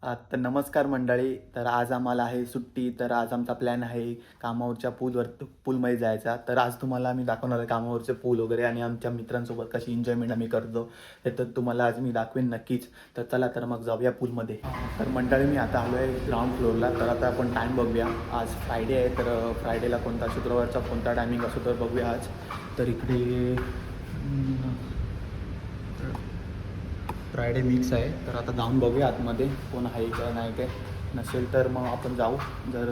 तर नमस्कार मंडळी. तर आज आम्हाला आहे सुट्टी. तर आज आमचा प्लॅन आहे कामावरच्या पूलमध्ये जायचा. तर आज तुम्हाला मी दाखवणार आहे कामावरचे पूल वगैरे आणि आमच्या मित्रांसोबत कशी एन्जॉयमेंट आम्ही करतो हे तर तुम्हाला आज मी दाखवेन नक्कीच. तर चला तर मग जाऊया पूलमध्ये. तर मंडळी मी आता आलो आहे ग्राउंड फ्लोअरला. तर आता आपण टाईम बघूया. आज फ्रायडे आहे तर फ्रायडेला कोणता शुक्रवारचा कोणता टायमिंग असो तर बघूया आज. तर इकडे फ्रायडे मिक्स आहे. तर आता जाऊन बघूया आतमध्ये कोण आहे का नाही काय. नसेल तर मग आपण जाऊ. जर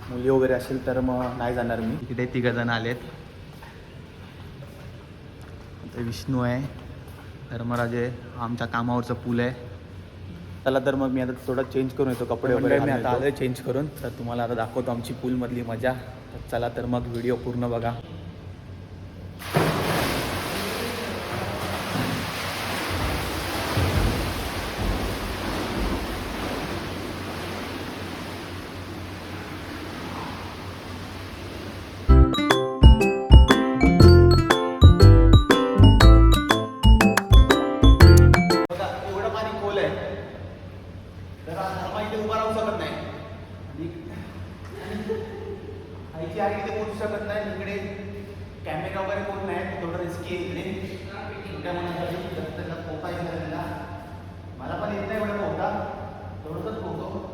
मुली वगैरे असेल तर मग नाही जाणार मी. इकडे 3 जण आलेत. ते विष्णू आहे, धर्मराज आहे, आमच्या कामावरचं पूल आहे. चला तर मग मी आता थोडं चेंज करून येतो कपडे वगैरे. मी आता आलोय चेंज करून. तर तुम्हाला आता दाखवतो आमची पूलमधली मजा. तर चला तर मग व्हिडिओ पूर्ण बघा. उभा राहू शकत नाही. आईची आई इथे पोहोचू शकत नाही. इकडे कॅमेरा वगैरे कोण नाही. थोडं रिस्की आहे इकडे. त्याला पोहता येत नाही. मला पण येत नाही एवढं पोहता. थोडंसंच पोहतो.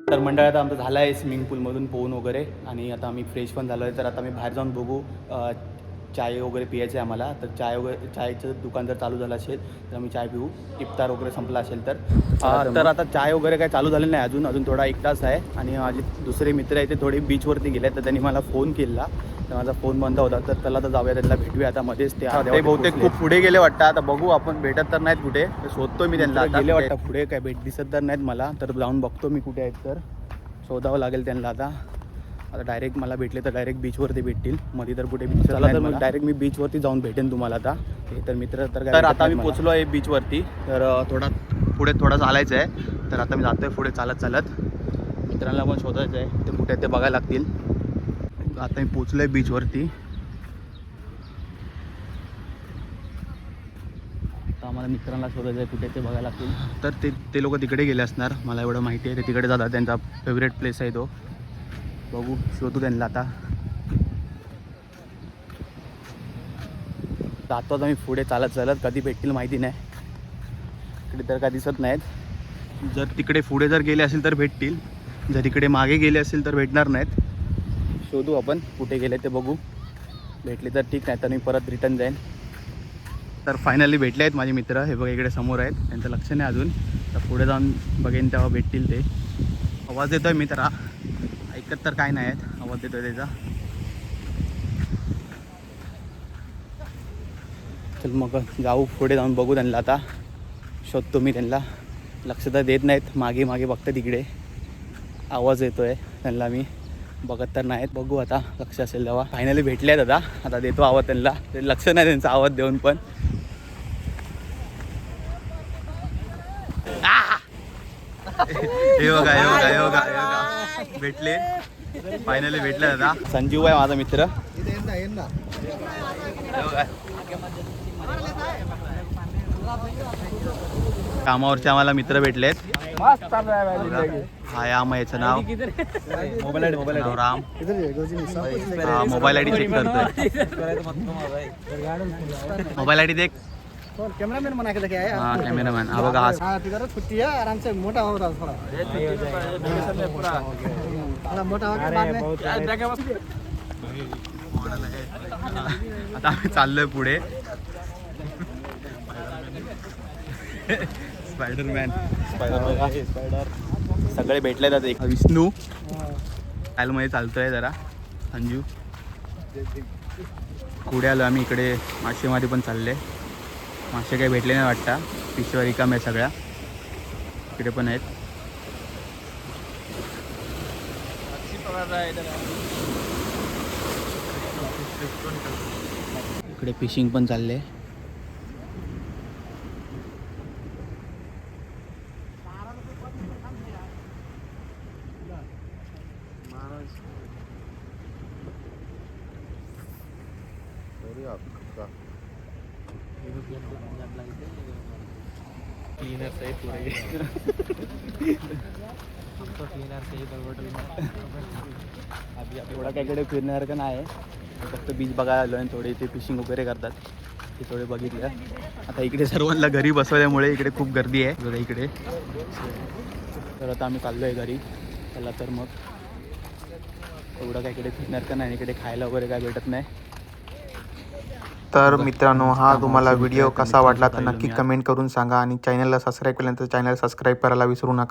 तर मंडळात आमचं झालं आहे स्विमिंग पूलमधून पोहून वगैरे. आणि आता आम्ही फ्रेश पण झालो आहे. तर आता मी बाहेर जाऊन बघू. चाय वगैरे पियायचं आहे आम्हाला. तर चायचं दुकान जर चालू झालं असेल तर आम्ही चाय पिऊ. इफ्तार वगैरे संपला असेल तर आता चाय वगैरे काय चालू झालं नाही अजून थोडा 1 तास आहे. आणि माझे दुसरे मित्र आहे ते थोडे बीचवरती गेले. तर त्यांनी मला फोन केला. तर माझा फोन बंद होता. तर त्याला तर जाऊया, त्यांना भेटूया आता मध्येच. ते बहुतेक खूप पुढे गेले वाटतं. आता बघू, आपण भेटत तर नाहीत कुठे. शोधतो मी त्यांना. गेले वाटतं पुढे, काय दिसत तर नाहीत मला. तर जाऊन बघतो मी कुठे आहेत. तर शोधावं लागेल त्यांना आता डायरेक्ट मला भेटले तर डायरेक्ट बीचवरती भेटतील. मध्ये तर कुठे बीच झाला तर मग डायरेक्ट मी बीचवरती जाऊन भेटेन तुम्हाला आता. हे तर मित्र तर आता मी पोचलो आहे बीचवरती. तर पुढे थोडं चालायचं आहे. तर आता मी जातोय पुढे चालत मित्रांना पण शोधायचं आहे. ते कुठे ते बघायला लागतील. आता मी पोचलो आहे बीचवरती. आता आम्हाला मित्रांना शोधायचं आहे कुठे ते बघायला लागतील. तर ते लोक तिकडे गेले असणार, मला एवढं माहिती आहे. ते तिकडे जातात, त्यांचा फेवरेट प्लेस आहे तो. बघू, शोधू त्यांना आता. जातो आता मी पुढे चालत कधी भेटतील माहिती नाही. इकडे तर काय दिसत नाहीत. जर तिकडे पुढे जर गेले असेल तर भेटतील. जर इकडे मागे गेले असेल तर भेटणार नाहीत. शोधू आपण कुठे गेले ते बघू. भेटले तर ठीक, नाही तर मी परत रिटर्न जाईन. तर फायनली भेटले आहेत माझे मित्र. हे बघा इकडे समोर आहेत. त्यांचं लक्ष नाही अजून. तर पुढे जाऊन बघेन तेव्हा भेटतील ते. आवाज येतो आहे मित्रा, ऐकत तर काय नाही आहेत. आवाज येतो आहे त्याचा. चल मग जाऊ पुढे जाऊन बघू त्यांना. आता शोधतो मी त्यांना. लक्ष तर देत नाहीत. मागे बघतं तिकडे. आवाज येतो आहे त्यांना, मी बघत तर नाहीत. बघू आता लक्ष असेल तेव्हा. फायनली भेटले आहेत आता देतो आवाज त्यांना. ते लक्ष नाही त्यांचा आवाज देऊन पण. हे बघा भेटले. फायनली भेटले दादा. संजीव आहे माझा मित्र. कामावरचे आम्हाला मित्र भेटलेत. हा याम याचं नाव नाव राम. मोबाईल आयडी चेक करतोय. मोबाईल आयडी देख. कैमरामैन बना के लेके आया। हाँ कैमरामैन. हा बघा हा तिधर छुट्टी है, आराम से मोटा हो रहा थोड़ा मोटा हो के बाद में आता आम्ही चाललोय पुढे. स्पायडरमॅन सगळे भेटले जाते. विष्णू मध्ये चालतोय जरा. संजू पुढे आलो आम्ही. इकडे मासेमारी पण चालले. मासे काही भेटले नाही वाटतं. पिशव्या रिकाम्या आहे सगळ्या. इकडे पण आहेत. इकडे फिशिंग पण चालले. एवढा काय इकडे फिरण्यासारखं नाही आहे. फक्त बीच बघायला आलो आणि थोडे इथे फिशिंग वगैरे करतात ते थोडे बघितलं. आता इकडे सर्वांना घरी बसवल्यामुळे इकडे खूप गर्दी आहे बघा इकडे. तर आता आम्ही चाललो आहे घरी. त्याला तर मग एवढं काय इकडे फिरण्यासारखं नाही. इकडे खायला वगैरे काय भेटत नाही. तर मित्रांनो, हा तुम्हाला व्हिडिओ कसा वाटला तर नक्की कमेंट करून सांगा आणि चॅनलला सबस्क्राईब केल्यानंतर चॅनल सबस्क्राईब करायला विसरू नका.